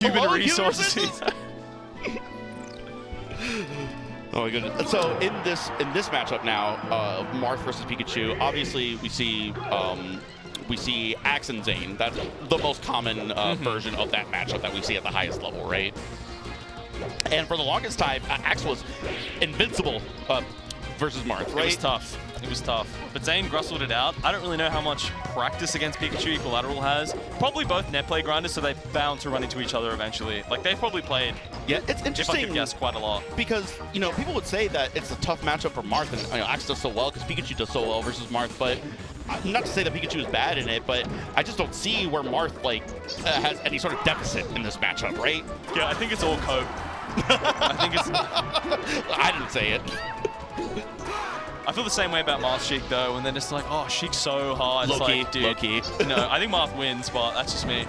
Human resources. Oh my goodness. So in this matchup now, Marth versus Pikachu, obviously we see Axe and Zane. That's the most common version of that matchup that we see at the highest level, right? And for the longest time, Axe was invincible versus Marth, right? It was tough. It was tough. But Zane grustled it out. I don't really know how much practice against Pikachu Equilateral has. Probably both net play grinders, so they're bound to run into each other eventually. Like, they've probably played, yeah, it's interesting, if I could guess, quite a lot. Because, you know, people would say that it's a tough matchup for Marth, and you know, Axe does so well because Pikachu does so well versus Marth, but not to say that Pikachu is bad in it, but I just don't see where Marth, like, has any sort of deficit in this matchup, right? Yeah, I think it's all cope. I think it's... I didn't say it. I feel the same way about Marth Sheik though, and then it's like, oh, Sheik's so hard. Low key, like, dude, low key. No, I think Marth wins, but that's just me.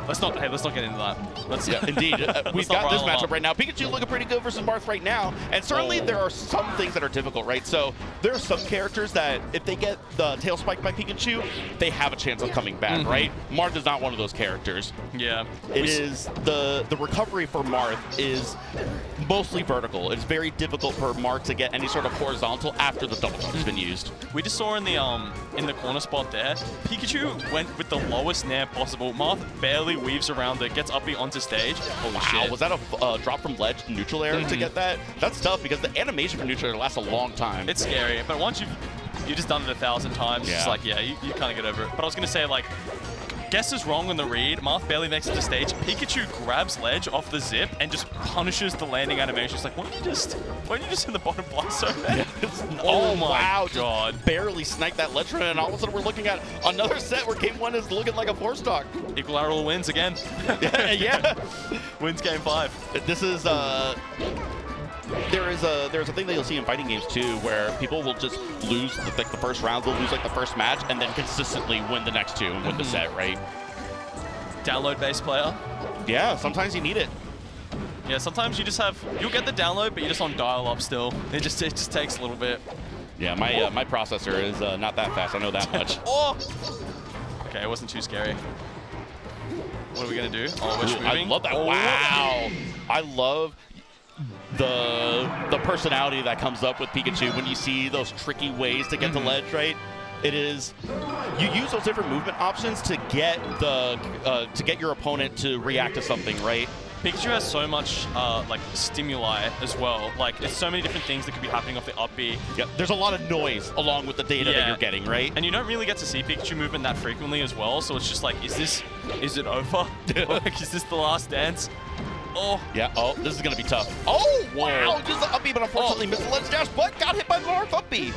Let's not get into that. Yeah, indeed. We've got this matchup right now. Pikachu looking pretty good versus Marth right now, and certainly there are some things that are difficult, right? So there are some characters that if they get the tail spiked by Pikachu, they have a chance of coming back, right? Marth is not one of those characters. Yeah. It is the recovery for Marth is mostly vertical. It's very difficult for Marth to get any sort of horizontal after the double jump has been used. We just saw in the corner spot there, Pikachu went with the lowest nair possible. Marth barely weaves around it, gets uppy onto stage. Holy shit. Was that a drop from ledge to neutral air to get that? That's tough because the animation for neutral air lasts a long time. It's scary, but once you've just done it 1,000 times, it's like, yeah, you kind of get over it. But I was going to say, like, guess is wrong on the read. Marth barely makes it to stage. Pikachu grabs ledge off the zip and just punishes the landing animation. It's like, why don't you just in the bottom blast so bad? Oh my god. Just barely sniped that ledge run, and all of a sudden we're looking at another set where game 1 is looking like a 4-stock. Equilateral wins again. Yeah. Wins game 5. This is there's a thing that you'll see in fighting games too, where people will just lose the first round, they'll lose like the first match, and then consistently win the next 2 and win the set, right? Download-based player. Yeah, sometimes you need it. Yeah, sometimes you'll get the download, but you're just on dial-up still. It just takes a little bit. Yeah, my processor is not that fast. I know that much. Oh! Okay, it wasn't too scary. What are we gonna do? Oh, we're moving. I love that. Oh. Wow! I love the personality that comes up with Pikachu when you see those tricky ways to get to ledge, right? It is, you use those different movement options to get your opponent to react to something, right? Pikachu has so much like stimuli as well. Like, there's so many different things that could be happening off the up B. Yeah, there's a lot of noise along with the data that you're getting, right? And you don't really get to see Pikachu movement that frequently as well. So it's just like, is it over? Like, is this the last dance? Oh. Yeah, oh, this is going to be tough. Oh, wow, just the up B, but unfortunately missed the ledge dash, but got hit by the Marth up B.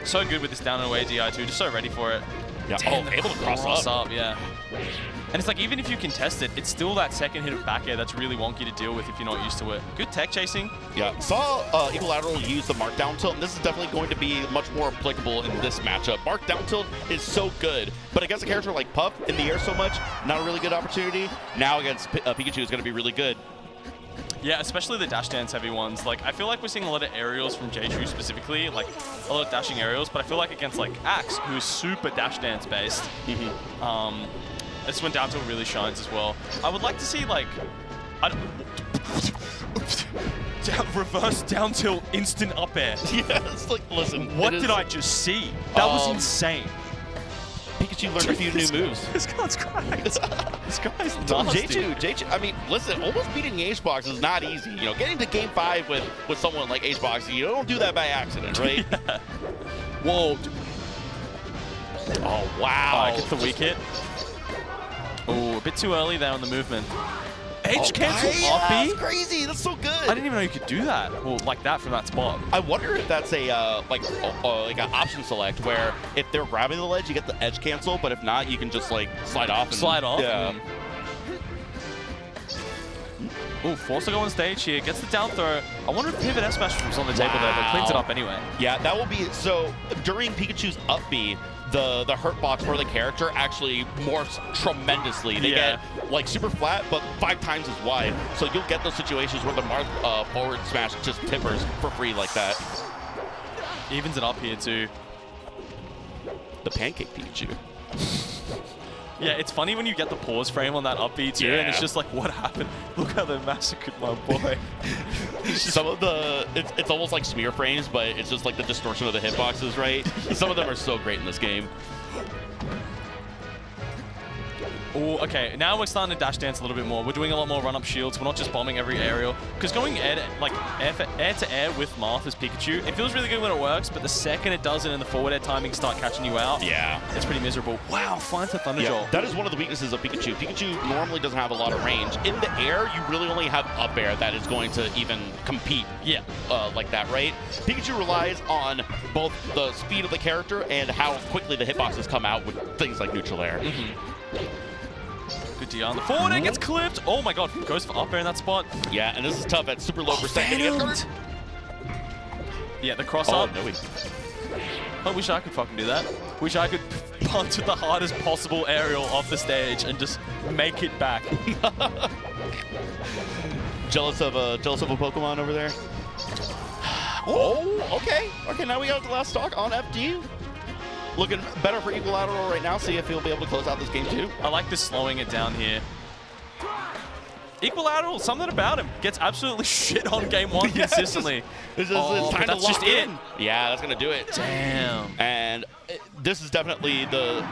So good with this down and away DI too, just so ready for it. Yeah, Damn, able to cross up. Yeah. And it's like, even if you contest it, it's still that second hit of back air that's really wonky to deal with if you're not used to it. Good tech chasing. Yeah, saw Equilateral use the Marth down tilt, and this is definitely going to be much more applicable in this matchup. Marth down tilt is so good, but against a character like Puff in the air so much, not a really good opportunity. Now against Pikachu is going to be really good. Yeah, especially the dash dance heavy ones. Like, I feel like we're seeing a lot of aerials from JChu specifically, like a lot of dashing aerials, but I feel like against like Axe, who is super dash dance based, this one down tilt really shines as well. I would like to see like, reverse down tilt instant up air. Yeah, it's like, listen. What did I just see? That was insane. Pikachu learned a few new moves. This guy's cracked. This guy's nasty. JChu, I mean, listen, almost beating HBox is not easy. You know, getting to game 5 with someone like HBox, you don't do that by accident, right? Yeah. Whoa. Oh, wow. Gets the weak hit. Oh, a bit too early there on the movement. Edge cancel up B? That's crazy. That's so good. I didn't even know you could do that. Well, like that from that spot. I wonder if that's a like an option select where if they're grabbing the ledge, you get the edge cancel, but if not, you can just like slide off. Slide off. Yeah. Ooh, forced to go on stage here. Gets the down throw. I wonder if pivot S smash was on the table there, but cleans it up anyway. Yeah, that will be so. During Pikachu's up B, the hurt box for the character actually morphs tremendously. They get like super flat, but 5 times as wide. So you'll get those situations where the Marth forward smash just tippers for free like that. Evens it up here too. The pancake Pikachu. Yeah, it's funny when you get the pause frame on that up B too, and it's just like, what happened? Look how they massacred my boy. Some of the, it's almost like smear frames, but it's just like the distortion of the hitboxes, right? Some of them are so great in this game. Oh, okay. Now we're starting to dash dance a little bit more. We're doing a lot more run-up shields. We're not just bombing every aerial. Because going air to air with Marth as Pikachu, it feels really good when it works, but the second it doesn't and the forward air timings start catching you out, it's pretty miserable. Wow, finds the Thunder Jolt. That is one of the weaknesses of Pikachu. Pikachu normally doesn't have a lot of range. In the air, you really only have up air that is going to even compete like that, right? Pikachu relies on both the speed of the character and how quickly the hitboxes come out with things like neutral air. Good D on the forward, it gets clipped. Oh my god, goes for up air in that spot. Yeah, and this is tough at super low percent. Yeah, the cross up. No, I wish I could fucking do that. Wish I could punch with the hardest possible aerial off the stage and just make it back. Jealous of a Pokemon over there? Oh, okay. Okay, now we got the last stock on FD. Looking better for Equilateral right now. See if he'll be able to close out this game too. I like this slowing it down here. Equilateral, something about him. Gets absolutely shit on game one consistently. It's time to lock in. Yeah, that's going to do it. Damn. And this is definitely the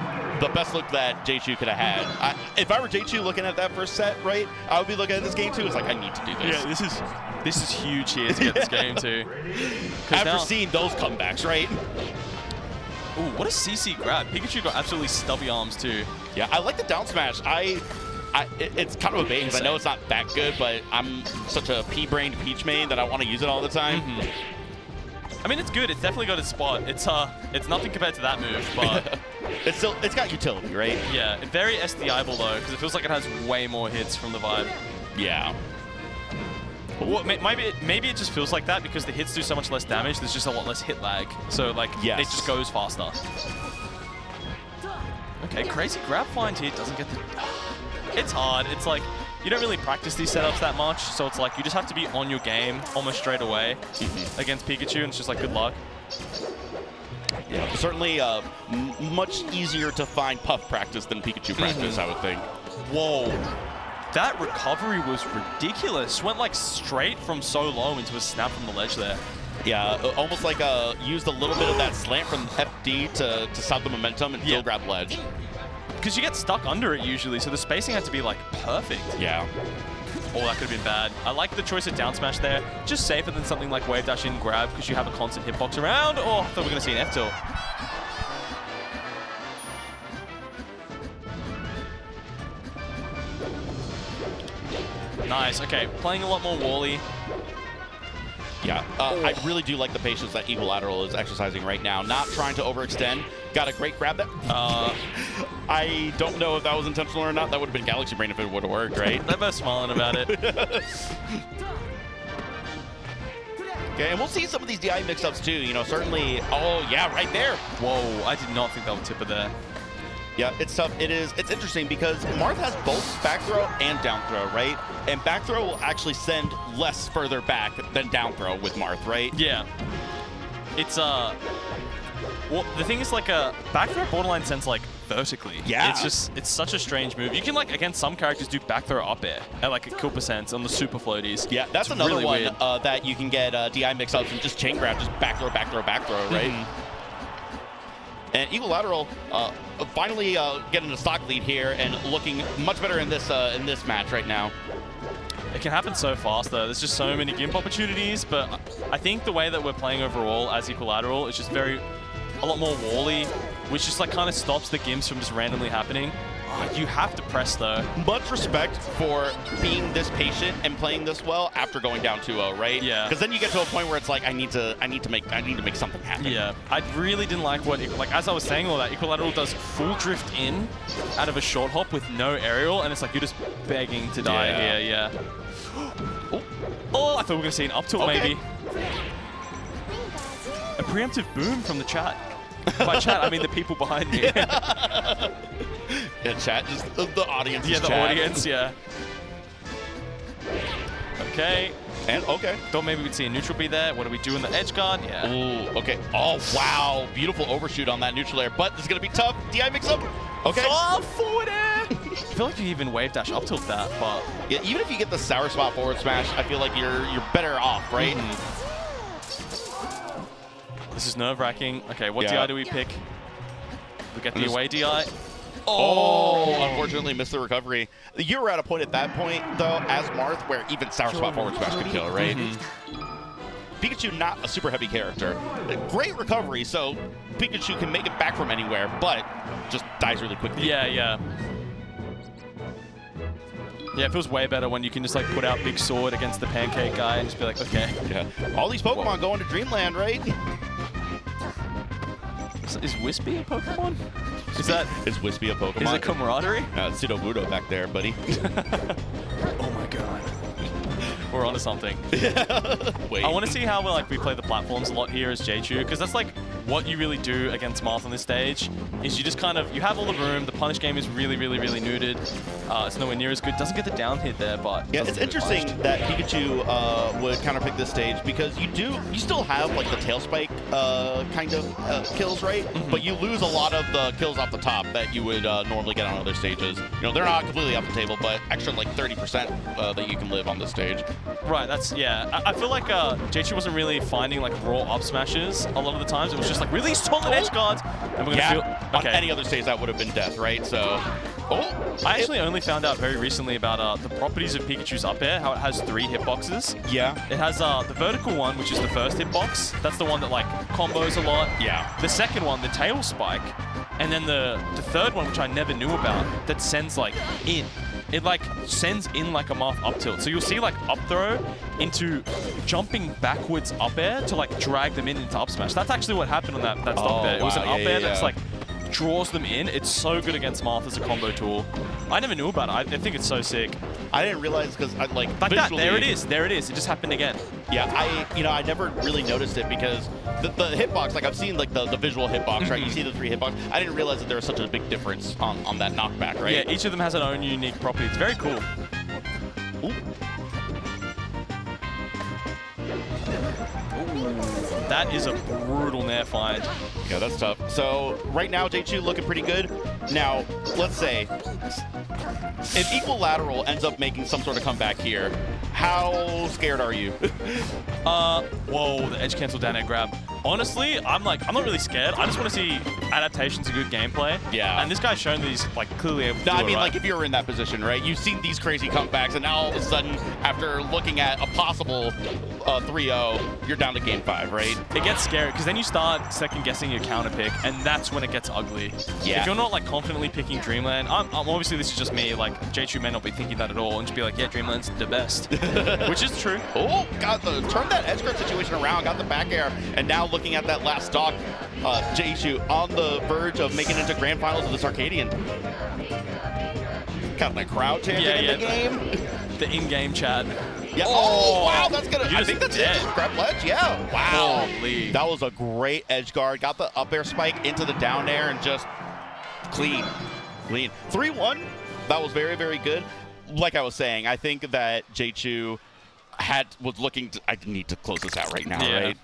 best look that JChu could have had. If I were JChu looking at that first set, right, I would be looking at this game too. It's like, I need to do this. Yeah, this is huge here to get this game too. After seeing those comebacks, right? Ooh, what a CC grab. Pikachu got absolutely stubby arms too. Yeah, I like the down smash. It's kind of a bait because I know it's not that good, but I'm such a pea-brained Peach main that I want to use it all the time. I mean, it's good. It's definitely got its spot. It's nothing compared to that move, but it's got utility, right? Yeah, very SDI-able though, because it feels like it has way more hits from the vibe. Yeah. Well, maybe it just feels like that because the hits do so much less damage. There's just a lot less hit lag, so like it just goes faster. Okay, crazy grab find here. Doesn't get the. It's hard. It's like you don't really practice these setups that much, so it's like you just have to be on your game almost straight away against Pikachu, and it's just like good luck. Yeah, certainly much easier to find Puff practice than Pikachu practice, I would think. Whoa. That recovery was ridiculous. Went like straight from so low into a snap from the ledge there. Yeah, almost like used a little bit of that slant from FD to stop the momentum and still grab ledge. Because you get stuck under it usually, so the spacing had to be like perfect. Yeah. Oh, that could have been bad. I like the choice of down smash there. Just safer than something like wave dash in grab because you have a constant hitbox around. Oh, I thought we were going to see an F tilt. Nice. Okay, playing a lot more Wally. Yeah, I really do like the patience that Equilateral is exercising right now. Not trying to overextend. Got a great grab there. I don't know if that was intentional or not. That would have been Galaxy Brain if it would have worked, right? They're both smiling about it. Okay, and we'll see some of these DI mix-ups too. You know, certainly. Oh yeah, right there. Whoa, I did not think that would tip it there. Yeah, it's tough. It's interesting because Marth has both back throw and down throw, right? And back throw will actually send less further back than down throw with Marth, right? Yeah. It's well, the thing is, like, back throw borderline sends like vertically. Yeah. It's such a strange move. You can, like, against some characters do back throw up air at like a kill percent on the super floaties. Yeah, that's another really one weird. That you can get DI mix-ups and just chain grab, just back throw, right? And Equilateral finally getting a stock lead here and looking much better in this match right now. It can happen so fast though. There's just so many gimp opportunities, but I think the way that we're playing overall as Equilateral is just a lot more wally, which just like kind of stops the gimps from just randomly happening. You have to press though. Much respect for being this patient and playing this well after going down 2-0, right? Yeah. Because then you get to a point where it's like I need to make something happen. Yeah. I really didn't like as I was saying all that, Equilateral does full drift in out of a short hop with no aerial, and it's like you're just begging to die here. Yeah. Oh, I thought we were gonna see an up tilt maybe. A preemptive boom from the chat. By chat, I mean the people behind me. Yeah, chat, just the audience. Yeah, the audience, yeah. Okay. And Thought maybe we'd see a neutral be there. What do we do in the edge guard? Yeah. Ooh, okay. Oh, wow. Beautiful overshoot on that neutral air, but this is going to be tough. DI mix up. Okay. Oh, forward air! feel like you even wave dash up tilt that, but yeah, even if you get the sour spot forward smash, I feel like you're better off, right? This is nerve-wracking. Okay, what DI do we pick? We get the away DI. Oh, unfortunately missed the recovery. You were at a point at that point, though, as Marth, where even sour spot forward smash could kill, right? Pikachu, not a super heavy character. Great recovery, so Pikachu can make it back from anywhere, but just dies really quickly. Yeah, yeah. Yeah, it feels way better when you can just like put out Big Sword against the Pancake guy and just be like, okay. Yeah. All these Pokemon going to Dreamland, right? Is Wispy a Pokemon? Is Wispy a Pokemon? Is it camaraderie? Pseudo-Budo back there, buddy. Oh my god. We're onto something. Wait. I want to see how we play the platforms a lot here as JChu, because that's like what you really do against Marth on this stage, is you just kind of, you have all the room, the punish game is really, really, really neutered. It's nowhere near as good. Doesn't get the down hit there, but yeah, it's interesting that Pikachu would counterpick this stage, because you still have like the tail spike kind of kills, right? But you lose a lot of the kills off the top that you would normally get on other stages. You know, they're not completely off the table, but extra like 30% that you can live on this stage. Right, that's, yeah. I feel like JChu wasn't really finding like raw up smashes a lot of the times. It was just like really solid edge guards. And we're gonna feel, okay. On any other stage that would have been death, right? So, I actually only found out very recently about the properties of Pikachu's up air, how it has 3 hitboxes. Yeah. It has the vertical one, which is the first hitbox. That's the one that like combos a lot. Yeah. The second one, the tail spike. And then the third one, which I never knew about, that sends like in. It like sends in like a Marth up tilt. So you'll see like up throw into jumping backwards up air to like drag them into up smash. That's actually what happened on that stop there. It was an up air that's like draws them in. It's so good against Marth as a combo tool. I never knew about it. I think it's so sick. I didn't realize, because I like that. There it is. There it is. It just happened again. Yeah, I never really noticed it, because the hitbox, like I've seen like the visual hitbox, right? You see the 3 hitbox. I didn't realize that there was such a big difference on that knockback, right? Yeah, each of them has its own unique property. It's very cool. Ooh. That is a brutal nair find. Yeah, that's tough. So right now, JChu looking pretty good. Now, let's say if Equilateral ends up making some sort of comeback here, how scared are you? Whoa, the edge cancel down air grab. Honestly, I'm not really scared. I just want to see adaptations of good gameplay. Yeah. And this guy's shown that he's like clearly able to do I mean, it, right? like if you're in that position, right? You've seen these crazy comebacks, and now all of a sudden, after looking at a possible 3-0, you're down to game 5, right? It gets scary, because then you start second guessing your counter pick, and that's when it gets ugly. Yeah. If you're not like confidently picking Dreamland, I'm obviously this is just me. Like JChu may not be thinking that at all, and just be like, yeah, Dreamland's the best, which is true. Oh, turned that edge guard situation around, got the back air, and now looking at that last stock, JChu on the verge of making it into grand finals of this Arcadian. Got the crowd chanting in the game. The in-game chat. Yeah. Oh, wow, that's gonna. I think that's dead. it. Grab ledge. Yeah. Wow. Holy. That was a great edge guard. Got the up air spike into the down air and just clean. 3-1. That was very, very good. Like I was saying, I think that JChu was looking to. I need to close this out right now, right?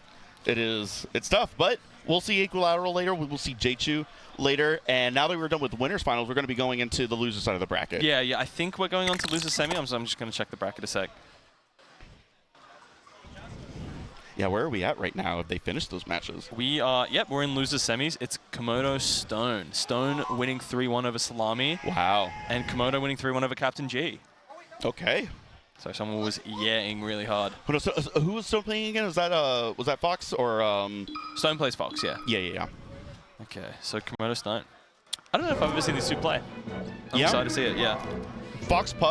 It's tough, but we'll see Equilateral later. We will see JChu later. And now that we're done with winners finals, we're going to be going into the loser side of the bracket. Yeah. I think we're going on to loser semi. I'm just going to check the bracket a sec. Yeah, where are we at right now if they finish those matches? We are, we're in loser semis. It's Komodo Stone. Stone winning 3-1 over Salami. Wow. And Komodo winning 3-1 over Captain G. Okay. So someone was yeah-ing really hard. Who was Stone playing again? Was that Fox or Stone plays Fox, yeah. Yeah. Okay, so Komodo Stone. I don't know if I've ever seen these two play. I'm excited to see it, yeah. Fox Puff